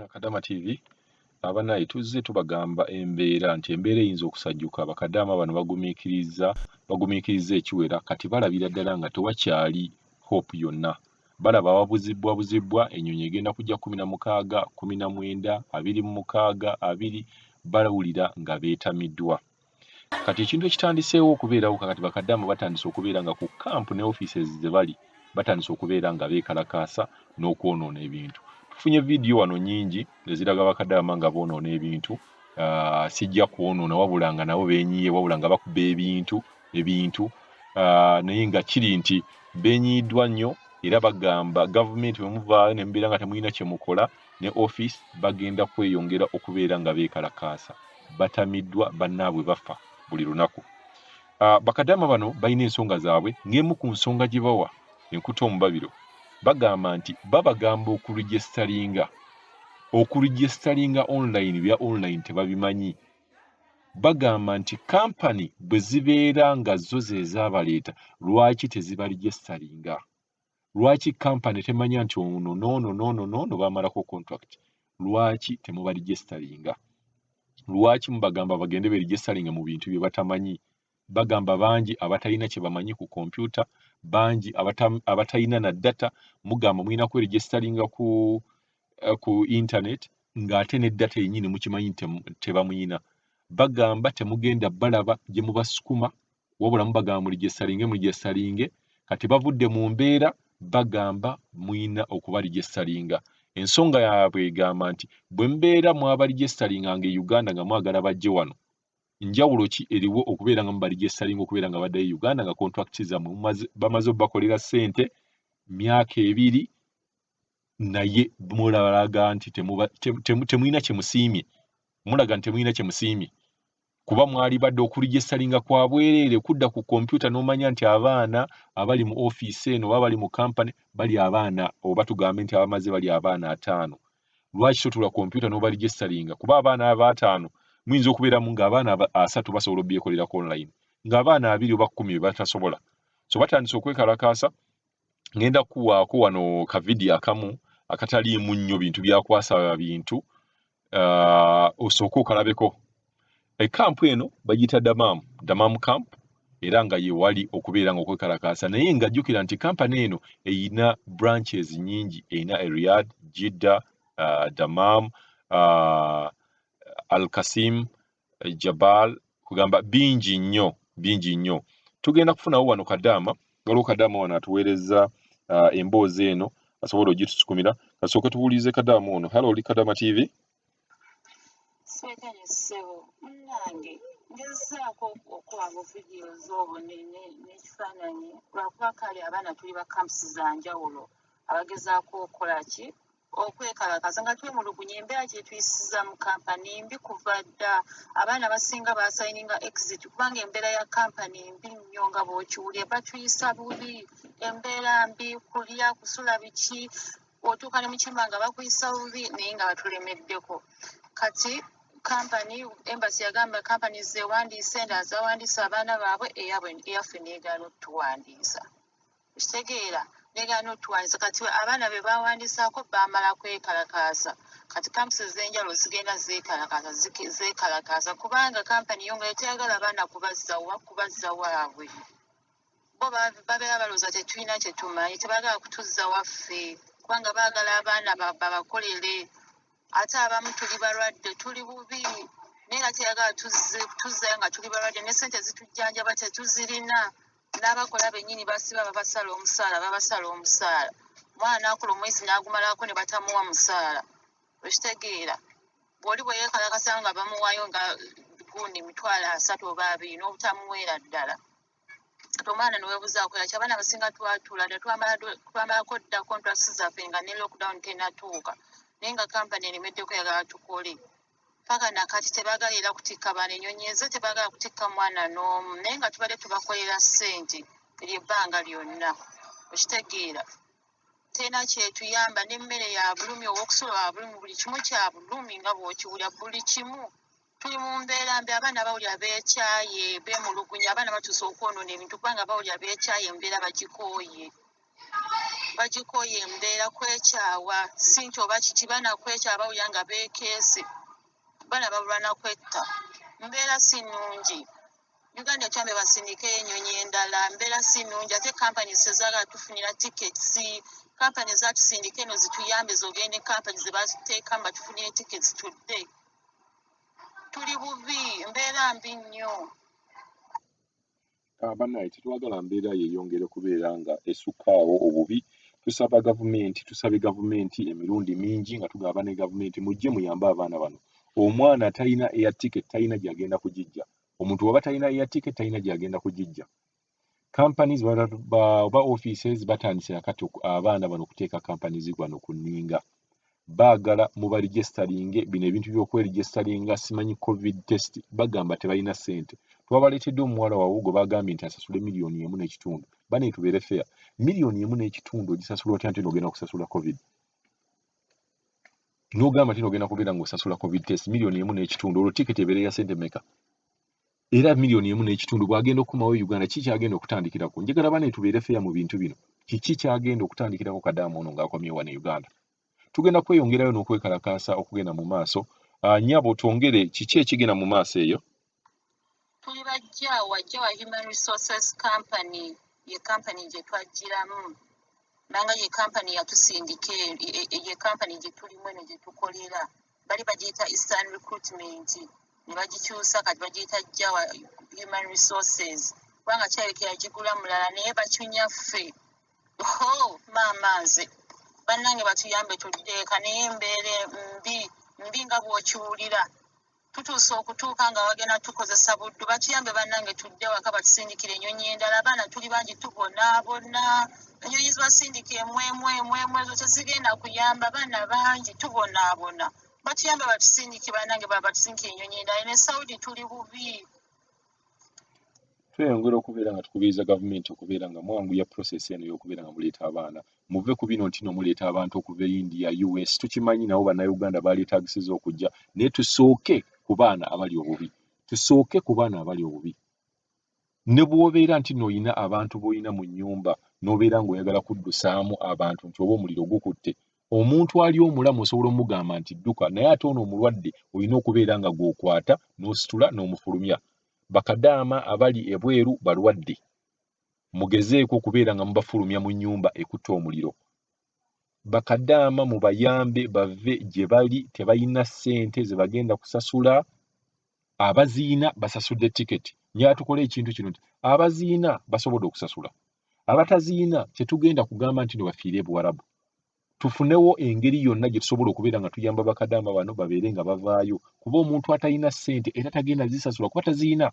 Kadama TV abanaye tuzze tubagamba embeera nti embeera eyinza okusajjuka bakadama bano bagumiikiriza ekiwera kati balabira ddala nga tewakyali hope yonna balaba buzibwa ennyonyi egenda kujja 16 19 26 20 balawulira nga beetamiddwa kati ekintu ekitandiseewo okubeerawo kati bakadama batandise okubeera nga ku camp ne offices ze bali batandise okubeera nga beekalakaasa n'okwonoona ebintu tufunye vidiyo wano nyingi eziraga bakadama nga boonoona ebintu sijja kwonoona wabula nga nabo benyiye wabula nga bakuba ebintu naye nga kiri nti benyiiddwa nnyo era bagamba gavumenti bwe muvaayo ne mubeera nga temulina kye mukola ne office bagenda kweyongera okubeera nga beekalakaasa batamiddwa bannaabwe bafa buli lunaku bakadama bano balina ensonga zaabwe ng'emu ku nsonga gye bawa enkuta omubabiro bagamba nti babagamba okurijestalinga online bya online tebabimanyi bagamba nti kampani bwe zibeera nga zo ze zaabaleeta lwaki tezibarijestalinga lwaki kampani temanya nti ono noono bamalako contract lwaki temubarijestalinga lwaki mubagamba bagende berijestalinga mu bintu bye batamanyi bagamba bangi abatalina kye bamanyi ku kompyuta bangi abatalina na data mugamba mulina kwerijestalinga ku internet ng'ate ne data yennyini mukimanyi tebamuyina bagamba temugenda balaba gye mubasukuma wabula mubagamba mulijestalinge kati bavudde mu mbeera bagamba muyina okubarijestalinga ensonga yaabwe egamba nti bwe mbeera mwabarijestalinga nga e Uganda nga mwagala bajje wano njawulo ki eriwo okubeera nga mubarijestalinga okubeera nga baddayo Uganda nga contract zammwe bamaze obbakolera ssente myaka 2 naye mulaga nti temulina kyemusiimye mulaga nti temulina kyemusiimye kuba mwali badde okurijestalinga kwa bwereere kudda ku kompyuta n'omanya nti abaana abali mu ofiisi eno oba bali mu kampani bali abaana oba tugambe nti abamaze bali abaana 5 lwaki totula kompyuta n'obarijestalinga kuba abaana aba 5 muyinza okubeeramu ng'abaana 3 basobola obyekolerako online ng'abaana 2 oba 10 batasobola so batandise okwekalakaasa ngenda kuwaako wano ka vidiyo akamu akataliimu nnyo bintu byakwasa bintu osooka okalabeko ekampu eno bagiyita Damam camp era nga ye wali okubeera nga okwekalakaasa naye nga jjukira nti kampani eno eyina branches nyingi eyina Riyadh, Jeddah, Damam, Al-Qasim, Jabal kugamba bingi nnyo tugenda kufunawo wano Kadama waliwo Kadama wano atuweereza emboozi eno asobola ogitusukumira kasooke tuwulize Kadama ono halo oli Kadama TV Swekanye ssebo munnange ngezaako okuwaba vidiyo z'obunene n'ekifaananyi lwakuba kale abaana tuli ba campusi za njawulo abagezaako okukola ki okwekalakaasa nga twemulugunya embeera gye tuyisiza mu kampani mbi kuva dda abaana basinga basayininga exit kubanga embeera ya kampani mbi nnyo nga bw'okiwulya batuyisa bubi embeera mbi kulya kusula biki otuuka ne mukima nga bakuyisa bubi naye nga batulemeddeko kati kampani embassy yagamba kampani zewandiise endala zawandiisa abaana baabwe eyaffe neegaana otuwandiisa ekitegeera neegaana otuwandiisa kati abaana be bawandiisaako baamala kwekalakaasa kati kampusi ez'enjawulo zigenda zeekalakaasa kubanga kampani yo nga teyagala abaana kubazza waabwe bo babeera balowooza tetulina kye tumanyi tebaagala kutuzza waffe kubanga baagala abaana babakolere ate abamu tuli balwadde tuli bubi naye nga teyagala tuzzayo nga tuli balwadde ne ssente zitujjanjaba tetuzirina n'abakola bennyini basiba babasala omusaala mwana n'akola omwezi n'agumalako ne batamuwa musaala ekitegeera bw'oli bwe yeekalakasa nga bamuwaayo nga gundi 30 oba 2 n'obutamuweera ddala kati omwana neweebuzaako yaki abaana abasinga twatula dda twamalako dda contracts zaffe nga ne lockdown tenatuuka naye nga kampani eremeddeko yagala tukole paka nakati tebaagala era kutikka baana ennyonyi ezo tebaagala kutikka mwana n'omu naye nga tubadde tubakolera ssente ery'ebbanga lyonna okitegeera tena kyetuyamba n'emmere ya bulumi ow'okusula wa bulumi buli kimu kya bulumi nga bw'okiwulya buli kimu tuli mu mbeera mbi abaana bawulira beekyaye beemulugunya abaana batuusa okwonoona ebintu kubanga bawulira beekyaye embeera bagikooye bagikoye embeera kwekyawa sinti oba kiki bana kwekyawa bawulira nga beekeesi bana babulwa na kwetta mbeera si nnungi Uganda ekyambe basindike ennyonyi endala mbeera si nnungi ate kampani sezaagala tufunira tiketsi kampani ezatusindika eno zituyambe zogende kampani ze baziteeka batufunire tiketsi tudde tuli bubi mbeera mbi nnyo Bannaye tetwagala mbeera yeeyongere kubeera nga esukkaawo obubi tusabe gavumenti emirundi mingi nga tugamba ne gavumenti mujje muyambe abaana bano omwana talina air ticket talina gyagenda kugijja omuntu waba talina air ticket talina gyagenda kugijja companies oba offices batandise akati abaana bano okuteeka companies bano ku nninga baagala mubaregisteringe bino ebintu by'okweregisteringa simanyi covid test bagamba tebalina ssente twabaleetedde omuwala waabwe gwe bagambye nti asasule $1.5 bane tubeere fair $1.5 ogisasula otya nti n'ogenda kusasula covid n'ogamba nti n'ogenda kubeera ng'osasula covid test $1.5 olwo tiketi ebeere ya ssente meka era $1.5 bw'agenda okukomawo Uganda kiki kyagenda okutandikirako njagala bane tubeere fair mu bintu bino kiki kyagenda okutandikirako Kadaama ono ng'akomye wano e Uganda tugenda kweyongerayo n'okwekalakaasa okugenda mu maaso nnyabo twongere kiki ekigenda mu maaso eyo tuli wajja Human Resources Company ye company gye twajjiramu nanga ye company yatusindika ye company gye tulimu eno gye tukolera bali bagiyita Eastern Recruitment ne bagikyusa kati bagiyita Jawa Human Resources kubanga kyayekera gigula mulala naye bakyunyaffe maama nze bannange batuyambe tuddeeka naye embeere mbi nga bw'okiwulira tutuuse okutuuka nga bagenda tukozesa buddu batuyambe bannange tudde waka batusindikira ennyonyi endala abaana tuli bangi tubonaabona ennyonyi zibasindika emwemwemwemwe ezo tezigenda kuyamba baana bangi tubonaabona batuyambe batusindike bannange batusindikira ennyonyi endala ne Saudi tuli bubi tweyongera okubeera nga tukubiriza gavumenti okubeera nga mwanguya process eno y'okubeera nga muleeta abaana muve ku bino nti nomuleeta abantu okuva e India US tukimanyi nabo bannayuganda baaleetaagisiza okujja naye tusooke ku baana abali obubi ne bw'obeera nti n'oyina abantu b'oyina mu nnyumba n'obeera ng'oyagala kuddusaamu abantu nti oba omuliro gukutte omuntu ali omulamu osobola omugamba nti dduka naye ate ono omulwadde olina okubeera nga gw'okwata n'ositula n'omufulumya bakadaama abali ebweru balwadde mugezeeko okubeera nga mubafulumya mu nnyumba ekutte omuliro bakadaama mubayambe bave gye bali tebalina ssente ze bagenda kusasula abaziina basasudde tiketi nyaa tukole ekintu kino nti abaziina basobodde okusasula abataziina tetugenda kugamba nti nebafiire ebuwarabu tufunewo engeri yonna gye tusobola okubeera nga tuyamba bakadaama bano babeere nga bavaayo kuba omuntu atalina ssente era tagenda zisasula kuba taziina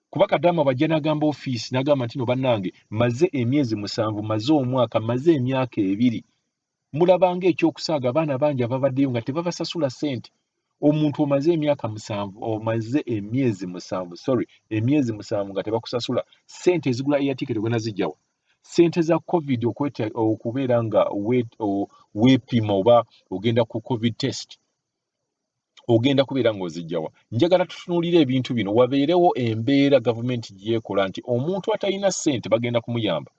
kuba kadaama bajja n'agamba ofiisi n'agamba nti no bannange maze emyezi 7 maze omwaka maze emyaka 2 mulabanga ekyokusaaga abaana bangi ababaddeyo nga tebabasasula ssente omuntu omaze emyaka 7 omaze emyezi 7 nga tebakusasula ssente ezigula airticket ogenda zijjawa ssente za covid okubeera nga weepima oba ogenda ku covid test ogenda kubeera ng'ozijjawa njagala tutunuulire ebintu bino wabeerewo embeera gavumenti gyekola nti omuntu atalina ssente bagenda kumuyamba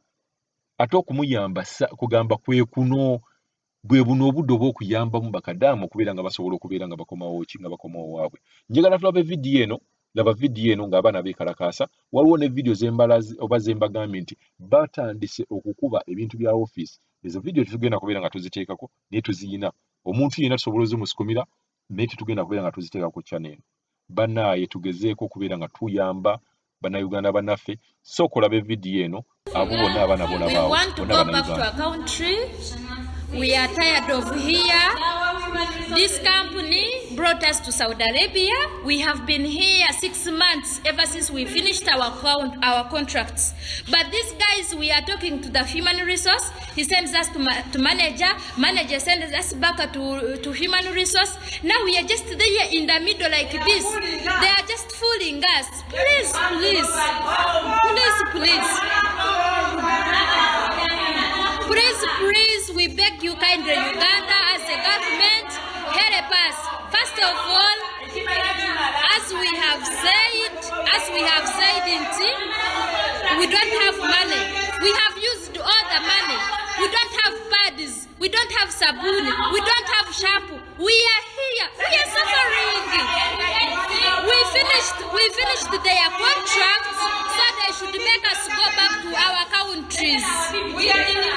ate okumuyamba kugamba kwe kuno bwe buno obudde obw'okuyambamu bakadaama okubeera nga basobola okubeera nga bakomawo waabwe njagala tulabe vidiyo eno laba vidiyo eno ng'abaana beekalakaasa waliwo ne vidiyo zembagambye nti batandise okukuba ebintu bya ofiisi ezo vidiyo tetugenda kubeera nga tuziteekako naye tuziyina omuntu yenna tusobola ozimusikumira naye tetugenda kubeera nga tuziteeka ku channel eno bannaaye tugezeeko okubeera nga tuyamba bannayuganda bannaffe sooka olabe vidiyo eno abo bonna abaana bolabaawo bonna bannayuganda. We are tired of here. This company brought us to Saudi Arabia. We have been here 6 months ever since we finished our contracts. But these guys, we are talking to the human resource. He sends us to manager. Manager sends us back to human resource. Now we are just there in the middle like this. They are just fooling us. Please, please, please, please. Please, please, we beg you kindly, Uganda, as a government, help us. First of all, as we have said, we don't have money. We have used all the money. We don't We don't have sabun. We don't have shampoo. We are here. We are suffering. We finished their contracts, so they should make us go back to our countries. We are in